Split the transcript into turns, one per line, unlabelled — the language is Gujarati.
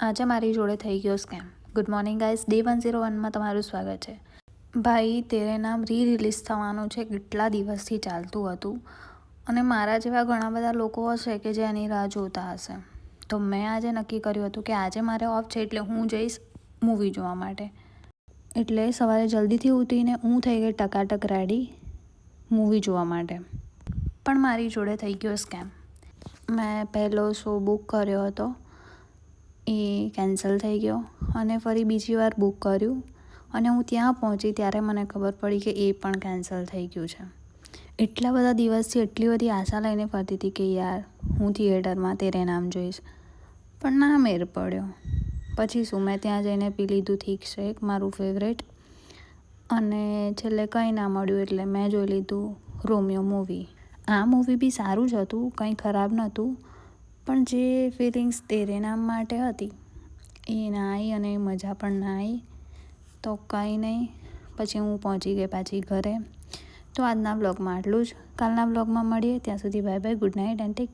આજે મારી જોડે થઈ ગયો scam. Good morning guys, day 101માં તમારું સ્વાગત છે. ભાઈ તેરે નામ રિલીઝ થવાનું છે, કેટલા દિવસથી ચાલતું હતું અને મારા જેવા ઘણા બધા લોકો હશે કે જે એની રાહ જોતા હશે. તો મેં આજે નક્કી કર્યું હતું કે આજે મારે ઓફ છે એટલે હું જઈશ મૂવી જોવા માટે. એટલે સવારે જલ્દીથી ઉઠીને હું થઈ ગઈ ટકાટક રેડી મૂવી જોવા માટે. પણ મારી જોડે થઈ ગયો સ્કેમ. મેં પહેલો શો બુક કર્યો હતો, એ કેન્સલ થઈ ગયો અને ફરી બીજી વાર બુક કર્યું અને હું ત્યાં પહોંચી ત્યારે મને ખબર પડી કે એ પણ કેન્સલ થઈ ગયું છે. એટલા બધા દિવસથી એટલી બધી આશા લઈને ફરતી હતી કે યાર હું થિયેટરમાં તેરે નામ જોઈશ, પણ ના મેળ પડ્યો. પછી શું, મેં ત્યાં જઈને પી લીધું થીક શેક, મારું ફેવરેટ, અને છેલ્લે કંઈ ના મળ્યું એટલે મેં જોઈ લીધું રોમિયો મૂવી. આ મૂવી બી સારું જ હતું, કંઈ ખરાબ નહોતું, પણ જે ફિલિંગ્સ તેરે નામ માટે હતી એ ના આવી અને મજા પણ ના આવી. તો કંઈ નહીં, પછી હું પહોંચી ગઈ પાછી ઘરે. તો આજના બ્લોગમાં આટલું જ. કાલના બ્લોગમાં મળીએ, ત્યાં સુધી bye bye, good night and take care.